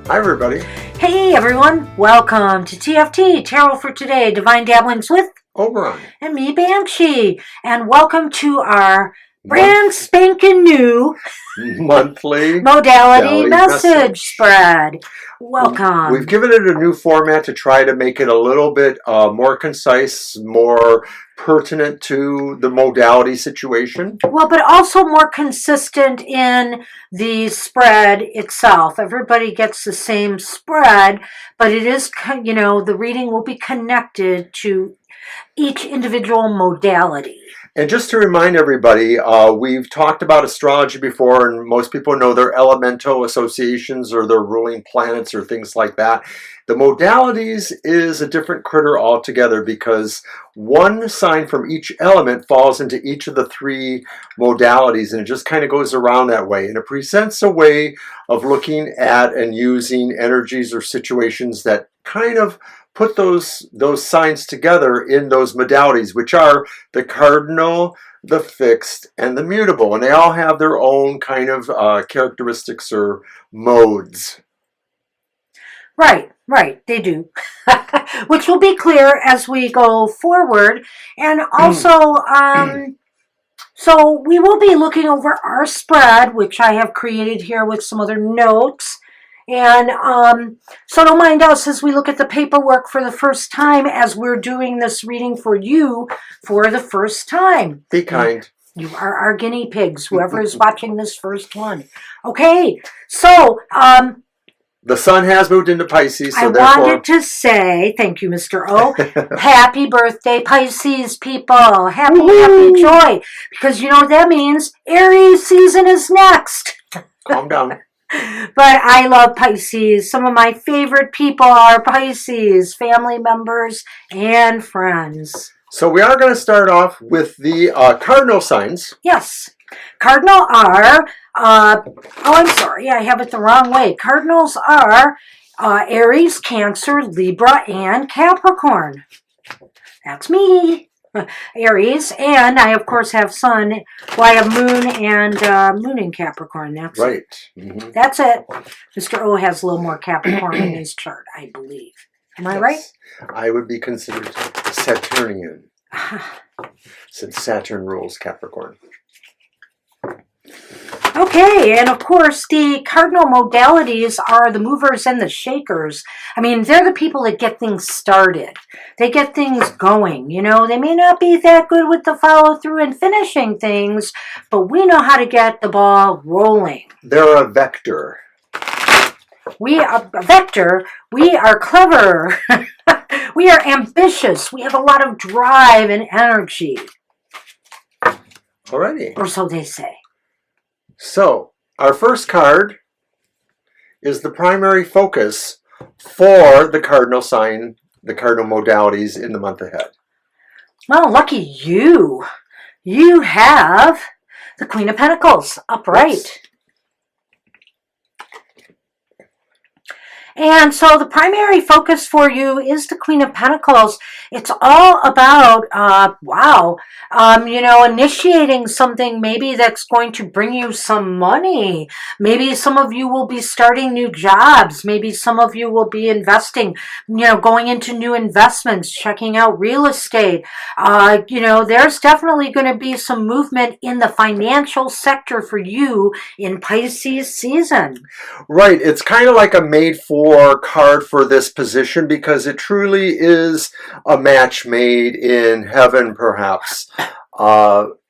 Hi, everybody. Hey, everyone. Welcome to TFT, Tarot for Today, Divine Dabblings with Oberon. and me, Banshee. And welcome to our brand spanking new monthly modality message spread. Welcome. We've given it a new format to try to make it a little bit more concise, more pertinent to the modality situation. Well, but also more consistent in the spread itself. Everybody gets the same spread, but it is, the reading will be connected to each individual modality. And just to remind everybody, we've talked about astrology before, and most people know their elemental associations or their ruling planets or things like that. The modalities is a different critter altogether because one sign from each element falls into each of the three modalities, and it just kind of goes around that way. And it presents a way of looking at and using energies or situations that kind of put those signs together in those modalities, which are the cardinal, the fixed, and the mutable. And they all have their own kind of characteristics or modes. Right, they do. Which will be clear as we go forward. And also, so we will be looking over our spread, which I have created here with some other notes. And so don't mind us as we look at the paperwork for the first time as we're doing this reading for you for the first time. Be kind. You are our guinea pigs, whoever is watching this first one. Okay, so the sun has moved into Pisces, so I wanted to say, thank you, Mr. O, happy birthday, Pisces people. Happy joy. Because you know what that means? Aries season is next. Calm down. But I love Pisces. Some of my favorite people are Pisces, family members and friends. So we are going to start off with the cardinal signs. Yes. Cardinal are, I'm sorry, I have it the wrong way. Cardinals are Aries, Cancer, Libra, and Capricorn. That's me. Aries, and I of course have Sun. Well, I have Moon and Moon in Capricorn. That's right. Mm-hmm. That's it. Mr. O has a little more Capricorn in his chart, I believe. Am I right? I would be considered Saturnian, since Saturn rules Capricorn. Okay, and of course, the cardinal modalities are the movers and the shakers. I mean, they're the people that get things started. They get things going, They may not be that good with the follow-through and finishing things, but we know how to get the ball rolling. They're a vector. We are a vector. We are clever. We are ambitious. We have a lot of drive and energy. Alrighty. Or so they say. So, our first card is the primary focus for the cardinal sign, the cardinal modalities in the month ahead. Well, lucky you. You have the Queen of Pentacles upright. Yes. And so the primary focus for you is the Queen of Pentacles. It's all about, initiating something maybe that's going to bring you some money. Maybe some of you will be starting new jobs. Maybe some of you will be investing, going into new investments, checking out real estate. There's definitely going to be some movement in the financial sector for you in Pisces season. Right. It's kind of like a made-for card for this position because it truly is a match made in heaven, perhaps.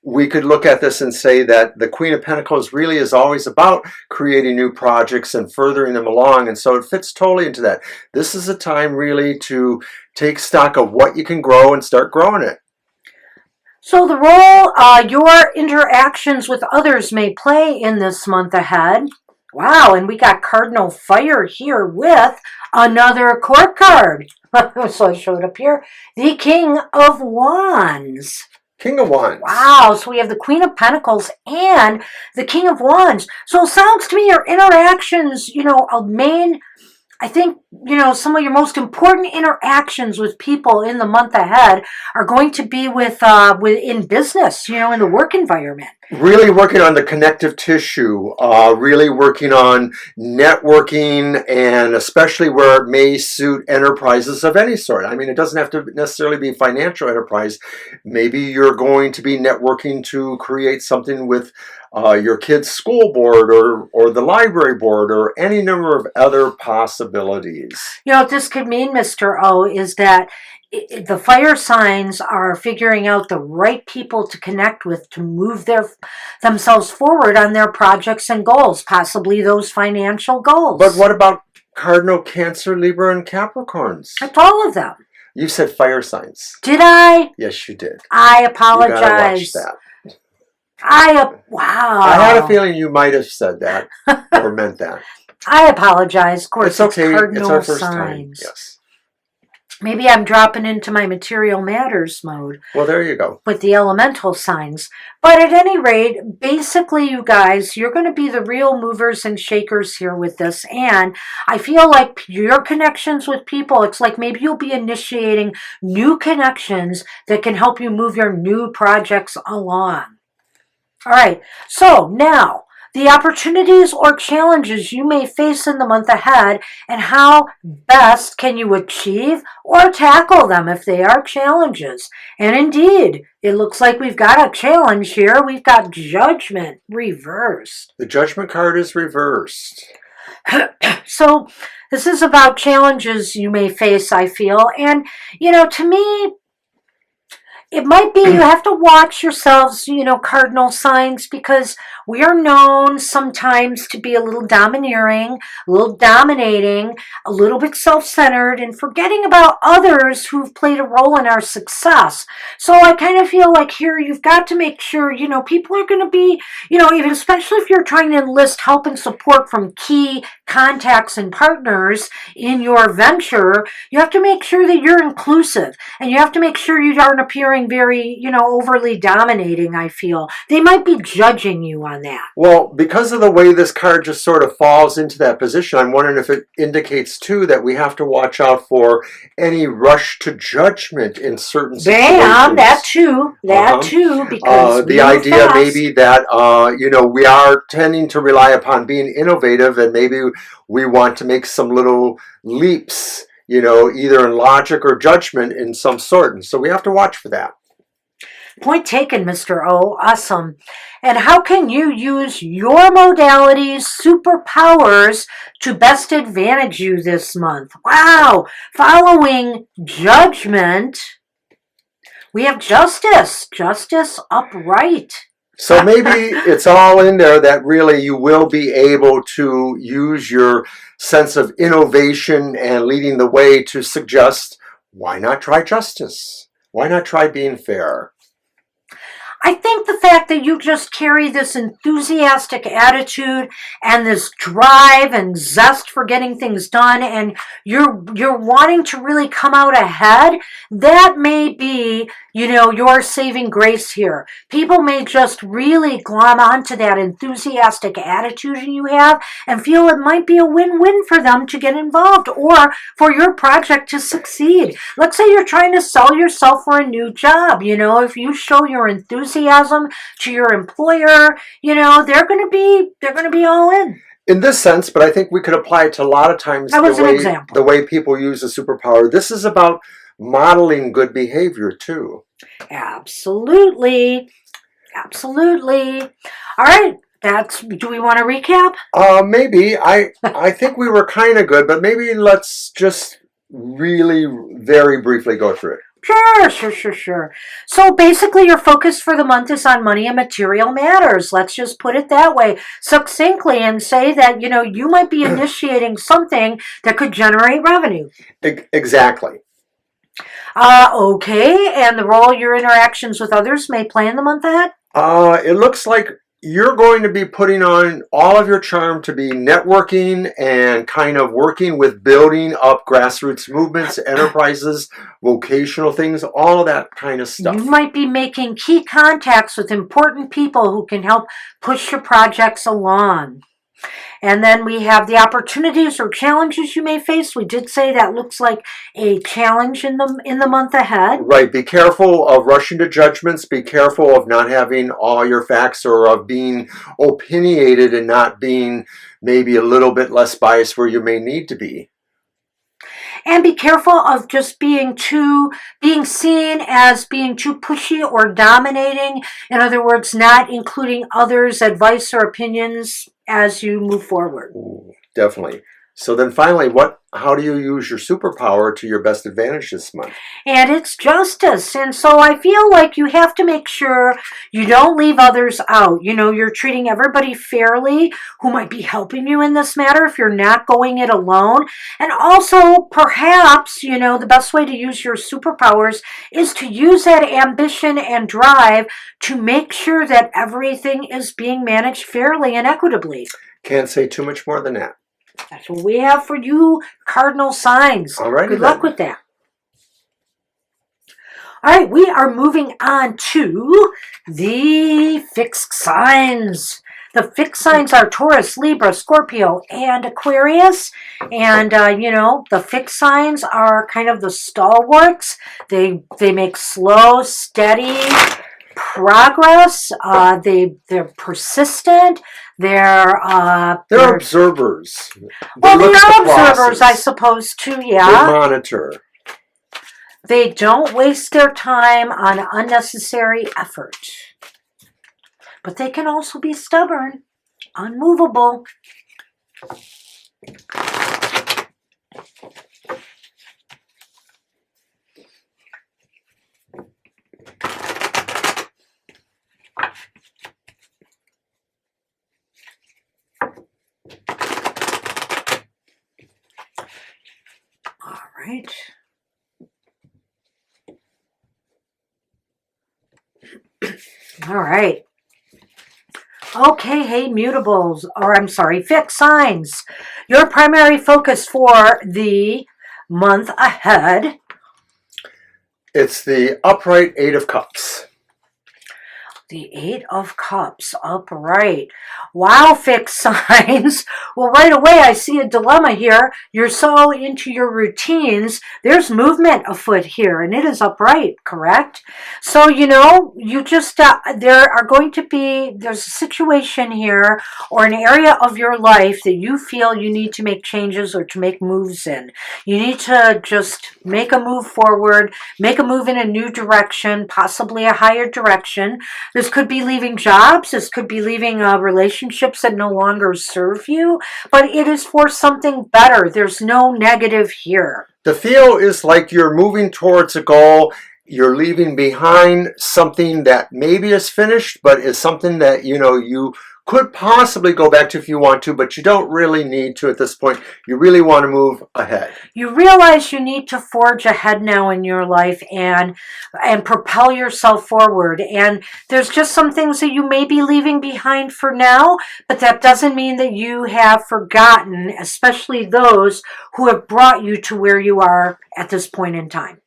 We could look at this and say that the Queen of Pentacles really is always about creating new projects and furthering them along, and so it fits totally into that. This is a time really to take stock of what you can grow and start growing it. So the role your interactions with others may play in this month ahead. Wow, and we got Cardinal Fire here with another court card. So I showed up here. The King of Wands. King of Wands. Wow, so we have the Queen of Pentacles and the King of Wands. So it sounds to me your interactions, I think, some of your most important interactions with people in the month ahead are going to be with in business, in the work environment. really working on the connective tissue, really working on networking, and especially where it may suit enterprises of any sort. I mean, it doesn't have to necessarily be financial enterprise. Maybe you're going to be networking to create something with your kid's school board or the library board or any number of other possibilities. You know what this could mean, Mr. O, is that the fire signs are figuring out the right people to connect with to move themselves forward on their projects and goals, possibly those financial goals. But what about Cardinal, Cancer, Libra, and Capricorns? That's all of them. You said fire signs. Did I? Yes, you did. I You apologize. gotta watch that. Wow. I had a feeling you might have said that or meant that. I apologize. Of course, It's okay. Cardinal It's our first signs. time. Yes. Maybe I'm dropping into my material matters mode Well, there you go. with the elemental signs. But at any rate, basically, you guys, you're going to be the real movers and shakers here with this. And I feel like your connections with people, it's like maybe you'll be initiating new connections that can help you move your new projects along. All right, so now the opportunities or challenges you may face in the month ahead and how best can you achieve or tackle them if they are challenges. And indeed, it looks like we've got a challenge here. We've got Judgment reversed. The Judgment card is reversed. So this is about challenges you may face, I feel. And, you know, to me, it might be you have to watch yourselves, you know, cardinal signs, because we are known sometimes to be a little domineering, a little dominating, a little bit self-centered, and forgetting about others who've played a role in our success. So I kind of feel like here you've got to make sure, you know, people are going to be, you know, even especially if you're trying to enlist help and support from key contacts and partners in your venture, you have to make sure that you're inclusive, and you have to make sure you aren't appearing very, you know, overly dominating, I feel. They might be judging you on that. Well, because of the way this card just sort of falls into that position, I'm wondering if it indicates, too, that we have to watch out for any rush to judgment in certain situations. Bam, that too, because the idea maybe that, you know, we are tending to rely upon being innovative, and maybe we want to make some little leaps, you know, either in logic or judgment in some sort. And so we have to watch for that. Point taken, Mr. O. Awesome. And how can you use your modalities, superpowers, to best advantage you this month? Wow. Following Judgment, we have Justice. Justice upright. So maybe it's all in there that really you will be able to use your sense of innovation and leading the way to suggest, why not try justice? Why not try being fair? I think the fact that you just carry this enthusiastic attitude and this drive and zest for getting things done, and you're wanting to really come out ahead, that may be, you know, your saving grace here. People may just really glom onto that enthusiastic attitude you have and feel it might be a win-win for them to get involved or for your project to succeed. Let's say you're trying to sell yourself for a new job. You know, if you show your enthusiasm to your employer, you know, they're going to be all in. In this sense, but I think we could apply it to a lot of times the way people use a superpower. This is about modeling good behavior too. Absolutely. Absolutely. All right. Do we want to recap? Maybe. I think we were kind of good, but maybe let's just really very briefly go through it. Sure. So basically your focus for the month is on money and material matters. Let's just put it that way succinctly and say that, you know, you might be initiating something that could generate revenue. Exactly. Okay. And the role your interactions with others may play in the month ahead? It looks like you're going to be putting on all of your charm to be networking and kind of working with building up grassroots movements, enterprises, vocational things, all of that kind of stuff. You might be making key contacts with important people who can help push your projects along. And then we have the opportunities or challenges you may face. We did say that looks like a challenge in the month ahead. Right. Be careful of rushing to judgments. Be careful of not having all your facts, or of being opinionated and not being maybe a little bit less biased where you may need to be. And be careful of just being seen as being too pushy or dominating. In other words, not including others' advice or opinions as you move forward. Ooh, definitely. So then finally, how do you use your superpower to your best advantage this month? And it's justice. And so I feel like you have to make sure you don't leave others out. You know, you're treating everybody fairly who might be helping you in this matter if you're not going it alone. And also, perhaps, you know, the best way to use your superpowers is to use that ambition and drive to make sure that everything is being managed fairly and equitably. Can't say too much more than that. That's what we have for you, Cardinal Signs. All right. Good luck with that. All right, we are moving on to the fixed signs. The fixed signs are Taurus, Libra, Scorpio, and Aquarius. And, you know, the fixed signs are kind of the stalwarts. They make slow, steady progress. They're persistent. They're observers. Well, they are observers, I suppose, too, yeah. They monitor. They don't waste their time on unnecessary effort. But they can also be stubborn, unmovable. All right. All right. Okay, hey, mutables, or I'm sorry, fixed signs. Your primary focus for the month ahead. It's the upright Eight of Cups. The Eight of Cups, upright. Wow, fixed signs. Well, right away, I see a dilemma here. You're so into your routines. There's movement afoot here, and it is upright, correct? So, you know, you just, there's a situation here or an area of your life that you feel you need to make changes or to make moves in. You need to just make a move forward, make a move in a new direction, possibly a higher direction. This could be leaving jobs. This could be leaving relationships that no longer serve you. But it is for something better. There's no negative here. The feel is like you're moving towards a goal. You're leaving behind something that maybe is finished, but is something that, you know, you could possibly go back to if you want to, but you don't really need to at this point. You really want to move ahead. You realize you need to forge ahead now in your life and propel yourself forward. And there's just some things that you may be leaving behind for now, but that doesn't mean that you have forgotten, especially those who have brought you to where you are at this point in time.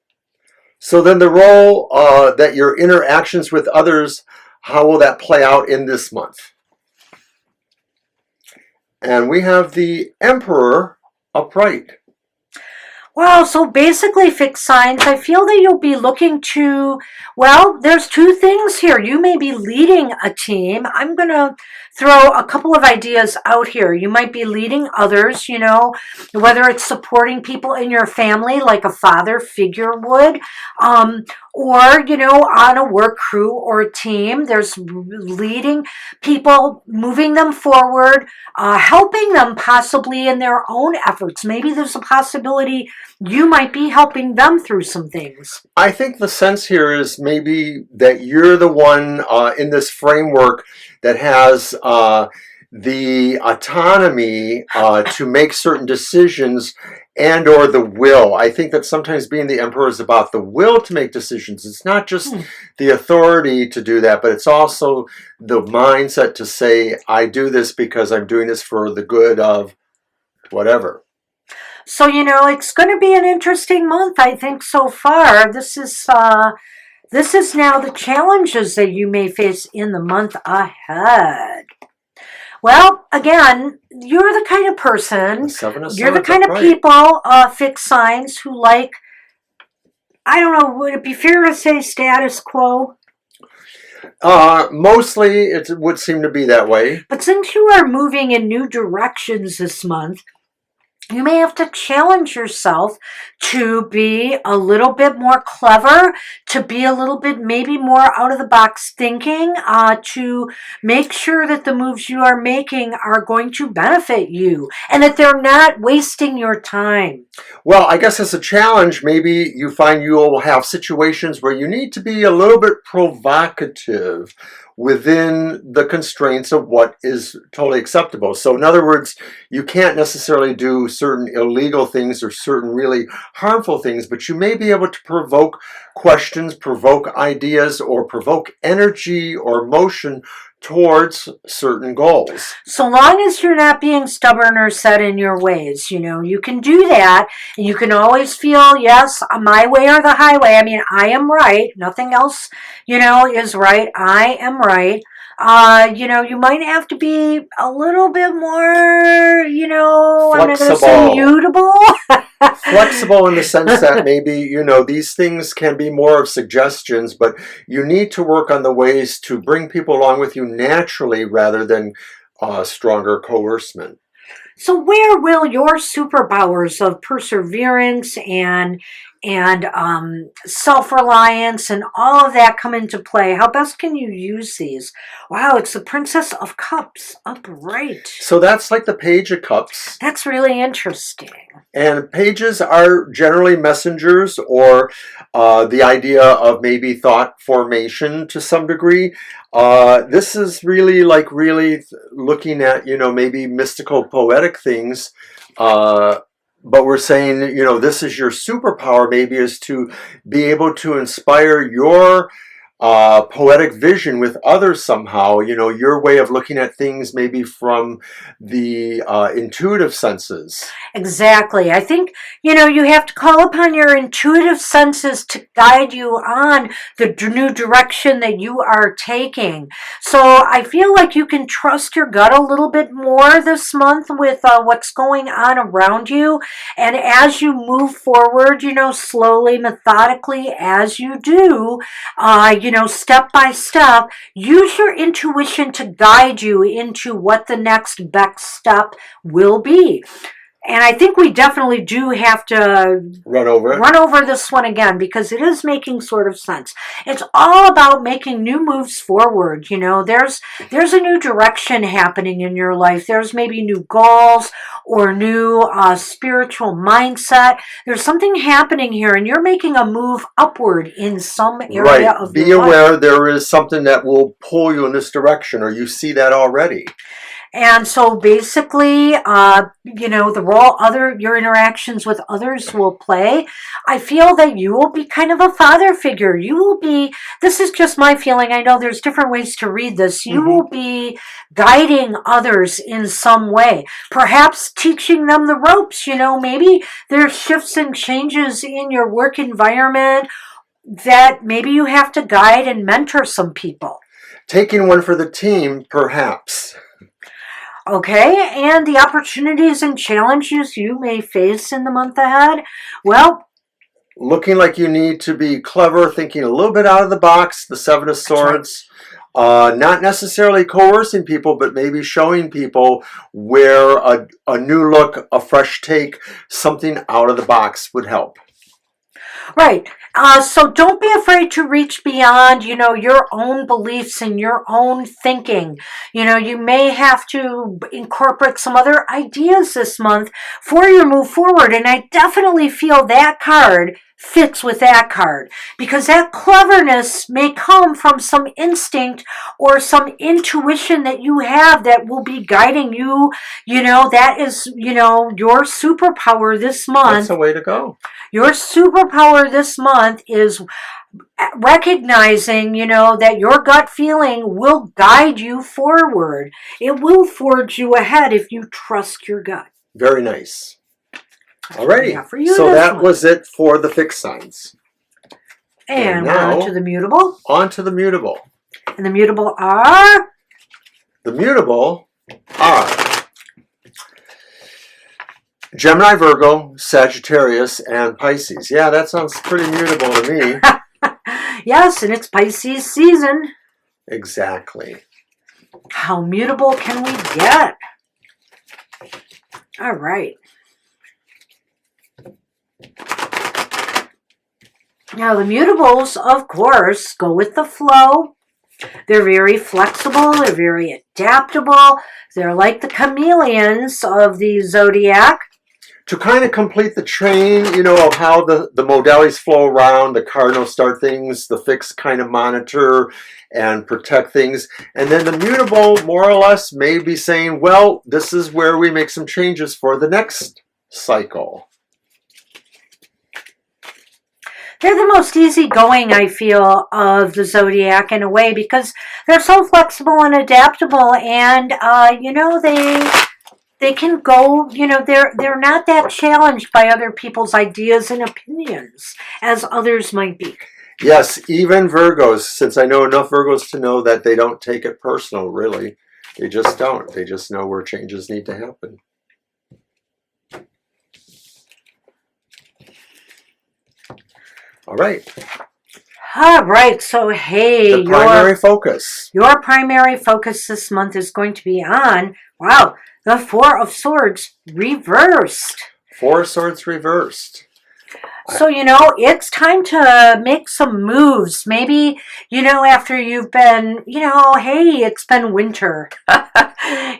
So then the role that your interactions with others, how will that play out in this month? And we have the Emperor upright. Wow, so basically, fixed signs, I feel that you'll be looking to, well, there's two things here. You may be leading a team. I'm going to throw a couple of ideas out here. You might be leading others, you know, whether it's supporting people in your family like a father figure would, or, you know, on a work crew or a team. There's leading people, moving them forward, helping them possibly in their own efforts. Maybe there's a possibility you might be helping them through some things. I think the sense here is maybe that you're the one in this framework that has the autonomy to make certain decisions and or the will. I think that sometimes being the emperor is about the will to make decisions. It's not just the authority to do that, but it's also the mindset to say, I do this because I'm doing this for the good of whatever. So, you know, it's going to be an interesting month, I think, so far. This is now the challenges that you may face in the month ahead. Well, again, you're the kind of person, The Seven of you're the Swords, kind of upright. people, fixed signs, who like, I don't know, would it be fair to say status quo? Mostly it would seem to be that way. But since you are moving in new directions this month, you may have to challenge yourself to be a little bit more clever, to be a little bit maybe more out of the box thinking, to make sure that the moves you are making are going to benefit you and that they're not wasting your time. Well, I guess as a challenge, maybe you find you'll have situations where you need to be a little bit provocative within the constraints of what is totally acceptable. So in other words, you can't necessarily do certain illegal things or certain really harmful things, but you may be able to provoke questions, provoke ideas, or provoke energy or motion towards certain goals. So long as you're not being stubborn or set in your ways, you can do that. And you can always feel, yes, my way or the highway. I mean, I am right. Nothing else, is right. I am right. You might have to be a little bit more, I'm not going to say mutable. Flexible in the sense that maybe, these things can be more of suggestions, but you need to work on the ways to bring people along with you naturally rather than stronger coercement. So where will your superpowers of perseverance and self-reliance and all of that come into play? How best can you use these? Wow, it's the Princess of Cups upright. So that's like the Page of Cups. That's really interesting. And pages are generally messengers, or the idea of maybe thought formation to some degree. This is really looking at, maybe mystical, poetic things. But we're saying, this is your superpower, maybe, is to be able to inspire your poetic vision with others somehow, your way of looking at things maybe from the intuitive senses. Exactly. I think, you have to call upon your intuitive senses to guide you on the new direction that you are taking. So I feel like you can trust your gut a little bit more this month with what's going on around you. And as you move forward, slowly, methodically, as you do, step by step, use your intuition to guide you into what the next best step will be. And I think we definitely do have to run over this one again, because it is making sort of sense. It's all about making new moves forward. There's a new direction happening in your life. There's maybe new goals or new spiritual mindset. There's something happening here, and you're making a move upward in some area of your life. Be aware there is something that will pull you in this direction, or you see that already. And so basically, the role your interactions with others will play. I feel that you will be kind of a father figure. You will be, this is just my feeling. I know there's different ways to read this. You will be guiding others in some way, perhaps teaching them the ropes. Maybe there's shifts and changes in your work environment that maybe you have to guide and mentor some people. Taking one for the team, perhaps. Okay, and the opportunities and challenges you may face in the month ahead, well, looking like you need to be clever, thinking a little bit out of the box, the Seven of Swords. Right. Not necessarily coercing people, but maybe showing people where a new look, a fresh take, something out of the box would help. Right. So don't be afraid to reach beyond, your own beliefs and your own thinking. You may have to incorporate some other ideas this month for your move forward. And I definitely feel that card fits with that card, because that cleverness may come from some instinct or some intuition that you have that will be guiding you. That is, your superpower this month. That's the way to go. Your superpower this month is recognizing, that your gut feeling will guide you forward. It will forge you ahead if you trust your gut. Very nice. Alrighty, so that was it for the fixed signs. And now, on to the mutable. On to the mutable. And the mutable are? The mutable All right. Gemini, Virgo, Sagittarius, and Pisces. Yeah, that sounds pretty mutable to me. Yes, and it's Pisces season. Exactly. How mutable can we get? All right. Now, the mutables, of course, go with the flow. They're very flexible. They're very adaptable. They're like the chameleons of the zodiac. To kind of complete the train, you know, of how the modalities flow around, the cardinals start things, the fixed kind of monitor and protect things. And then the mutable, more or less, may be saying, well, this is where we make some changes for the next cycle. They're the most easygoing, I feel, of the zodiac in a way because they're so flexible and adaptable, and you know, they can go, you know, they're not that challenged by other people's ideas and opinions as others might be. Yes, even Virgos, since I know enough Virgos to know that they don't take it personal, really. They just don't. They just know where changes need to happen. All right. All right, so hey, the primary focus. Your primary focus this month is going to be on, wow, the Four of Swords reversed. Four of Swords reversed. So, you know, it's time to make some moves. Maybe, you know, after you've been, you know, hey, it's been winter.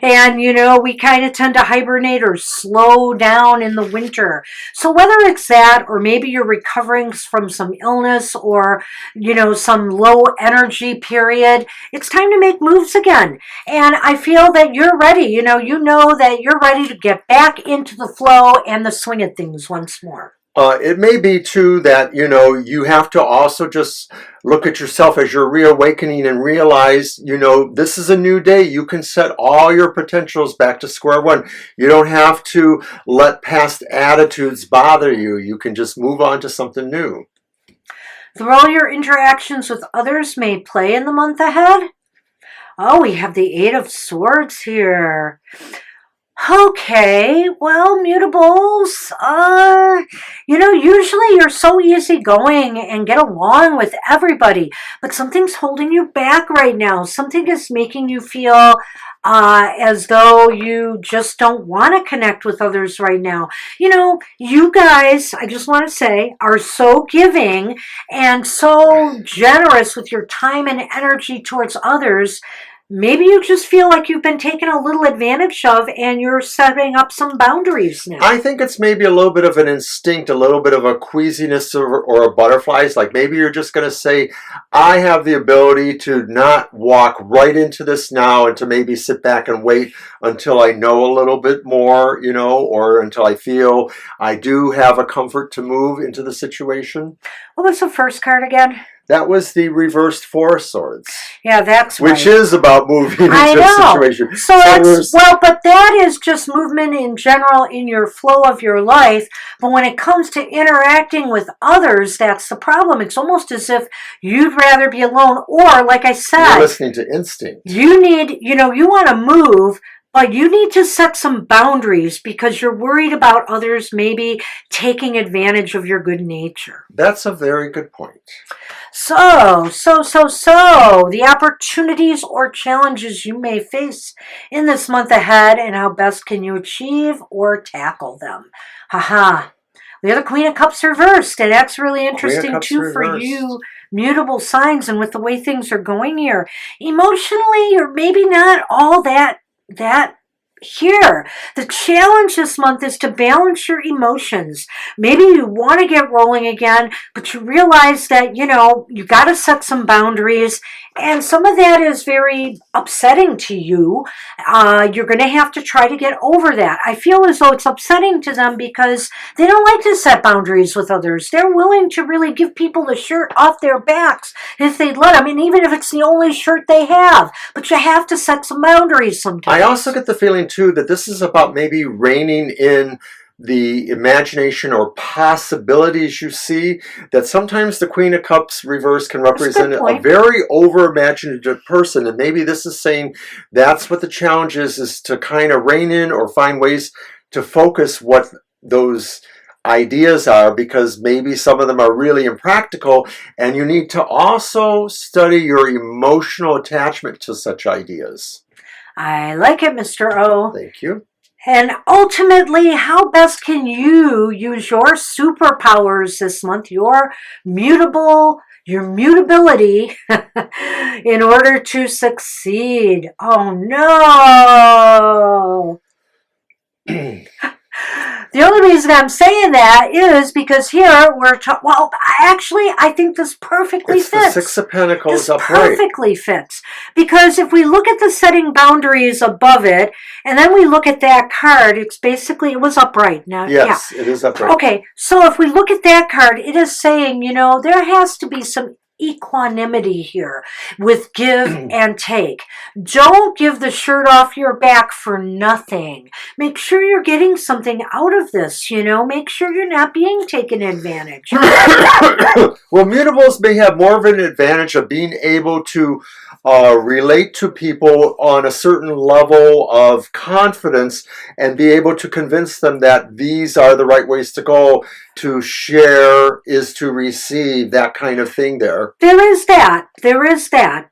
And, you know, we kind of tend to hibernate or slow down in the winter. So whether it's that or maybe you're recovering from some illness or, you know, some low energy period, it's time to make moves again. And I feel that you're ready. You know that you're ready to get back into the flow and the swing of things once more. It may be too that, you know, you have to also just look at yourself as you're reawakening and realize, you know, this is a new day. You can set all your potentials back to square one. You don't have to let past attitudes bother you. You can just move on to something new. The role your interactions with others may play in the month ahead. Oh, we have the Eight of Swords here. Okay, well, mutables, you know, usually you're so easygoing and get along with everybody, but something's holding you back right now. Something is making you feel as though you just don't want to connect with others right now. You know, you guys, I just want to say, are so giving and so generous with your time and energy towards others. Maybe you just feel like you've been taken a little advantage of and you're setting up some boundaries now. I think it's maybe a little bit of an instinct, a little bit of a queasiness or a butterflies. Like maybe you're just going to say, I have the ability to not walk right into this now and to maybe sit back and wait until I know a little bit more, you know, or until I feel I do have a comfort to move into the situation. What was the first card again? That was the reversed Four of Swords. Yeah, that's right. Which is about moving into a situation. So it's, well, but that is just movement in general in your flow of your life. But when it comes to interacting with others, that's the problem. It's almost as if you'd rather be alone. Or, like I said, you're listening to instinct. You need, you know, you want to move, but you need to set some boundaries because you're worried about others maybe taking advantage of your good nature. That's a very good point. So, the opportunities or challenges you may face in this month ahead and how best can you achieve or tackle them. Haha. We have the Queen of Cups reversed, and that's really interesting too reversed. For you mutable signs and with the way things are going here. Emotionally, or maybe not all that here. The challenge this month is to balance your emotions. Maybe you want to get rolling again, but you realize that, you know, you got to set some boundaries, and some of that is very upsetting to you. You're going to have to try to get over that. I feel as though it's upsetting to them because they don't like to set boundaries with others. They're willing to really give people the shirt off their backs if they'd let them, and even if it's the only shirt they have. But you have to set some boundaries sometimes. I also get the feeling too that this is about maybe reining in the imagination or possibilities you see, that sometimes the Queen of Cups reverse can represent a very over-imaginative person. And maybe this is saying that's what the challenge is to kind of rein in or find ways to focus what those ideas are, because maybe some of them are really impractical, and you need to also study your emotional attachment to such ideas. I like it, Mr. O. Thank you. And ultimately, how best can you use your superpowers this month, your mutability, in order to succeed? Oh no! The only reason I'm saying that is because here we're well, actually, I think this perfectly fits. The Six of Pentacles upright. Perfectly fits. Because if we look at the setting boundaries above it, and then we look at that card, it's basically, it was upright. Now, yes, it is upright. Okay, so if we look at that card, it is saying, you know, there has to be some equanimity here with give and take. Don't give the shirt off your back for nothing. Make sure you're getting something out of this, you know. Make sure you're not being taken advantage. Well, mutables may have more of an advantage of being able to relate to people on a certain level of confidence and be able to convince them that these are the right ways to go. To share is to receive, that kind of thing there. There is that.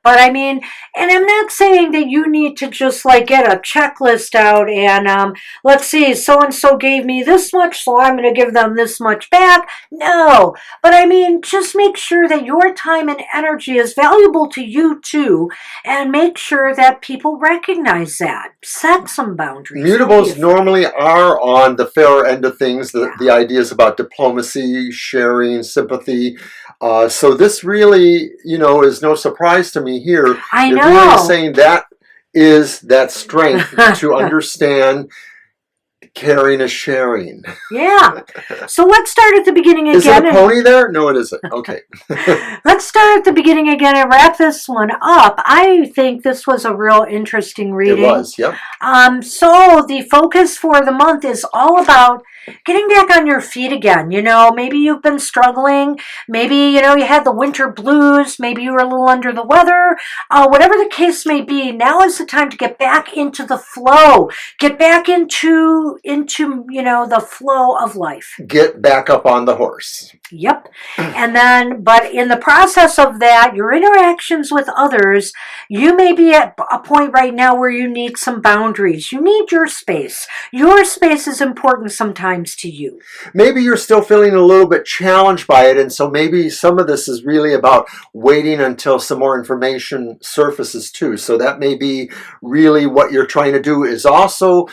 But I mean, and I'm not saying that you need to just like get a checklist out and let's see, so-and-so gave me this much, so I'm going to give them this much back. No. But I mean, just make sure that your time and energy is valuable to you too, and make sure that people recognize that. Set some boundaries. Mutables normally are on the fair end of things, the ideas about diplomacy, sharing, sympathy. So this really, you know, is no surprise to me here. I know. You're really saying that is that strength to understand caring is sharing. Yeah. So let's start at the beginning again. Is it a pony there? No, it isn't. Okay. Let's start at the beginning again and wrap this one up. I think this was a real interesting reading. It was, yep. So the focus for the month is all about getting back on your feet again. You know, maybe you've been struggling. Maybe, you know, you had the winter blues. Maybe you were a little under the weather. Whatever the case may be, now is the time to get back into the flow. Get back into you know, the flow of life. Get back up on the horse. Yep. And then, but in the process of that, your interactions with others, you may be at a point right now where you need some boundaries. You need your space. Your space is important sometimes to you. Maybe you're still feeling a little bit challenged by it, and so maybe some of this is really about waiting until some more information surfaces too. So that may be really what you're trying to do, is also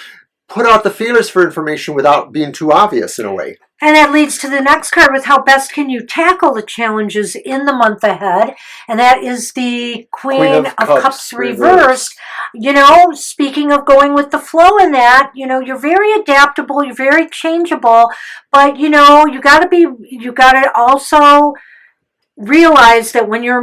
put out the feelers for information without being too obvious in a way. And that leads to the next card with how best can you tackle the challenges in the month ahead. And that is the Queen of Cups reversed. You know, speaking of going with the flow in that, you know, you're very adaptable, you're very changeable, but you know, you gotta also realize that when you're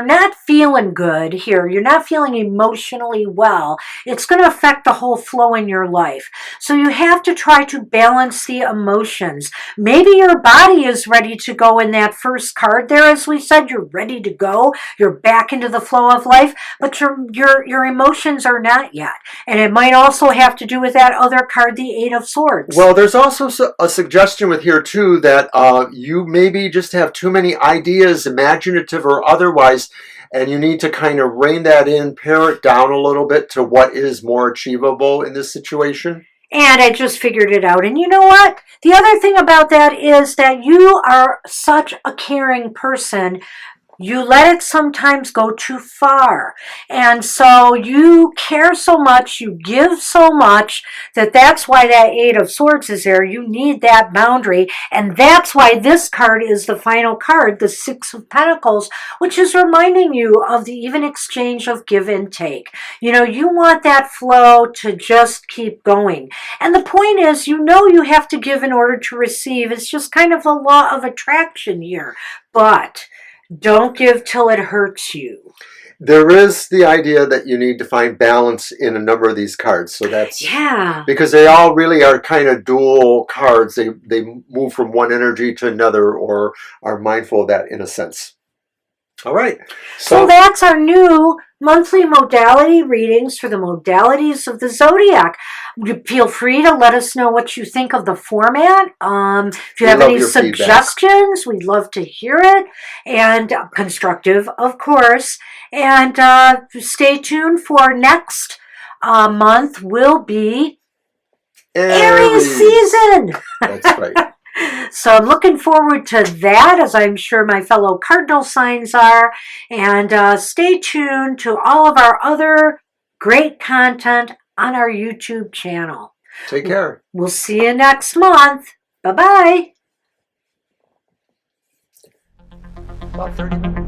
not feeling good here, you're not feeling emotionally well, it's going to affect the whole flow in your life. So you have to try to balance the emotions. Maybe your body is ready to go in that first card there, as we said, you're ready to go, you're back into the flow of life, but your emotions are not yet. And it might also have to do with that other card, the Eight of Swords. Well, there's also a suggestion with here too that you maybe just have too many ideas, imaginative or otherwise, and you need to kind of rein that in, pare it down a little bit to what is more achievable in this situation. And I just figured it out. And you know what? The other thing about that is that you are such a caring person. You let it sometimes go too far. And so you care so much, you give so much, that's why that Eight of Swords is there. You need that boundary. And that's why this card is the final card, the Six of Pentacles, which is reminding you of the even exchange of give and take. You know, you want that flow to just keep going. And the point is, you know you have to give in order to receive. It's just kind of the law of attraction here. But don't give till it hurts you. there is the idea that you need to find balance in a number of these cards. So that's because they all really are kind of dual cards. They move from one energy to another, or are mindful of that in a sense. All right. So that's our new monthly modality readings for the modalities of the zodiac. Feel free to let us know what you think of the format. If you have any suggestions, we'd love to hear it. And constructive, of course. And stay tuned for next month will be Aries season. That's right. So I'm looking forward to that, as I'm sure my fellow Cardinal Signs are. And stay tuned to all of our other great content on our YouTube channel. Take care. We'll see you next month. Bye-bye. About 30 minutes.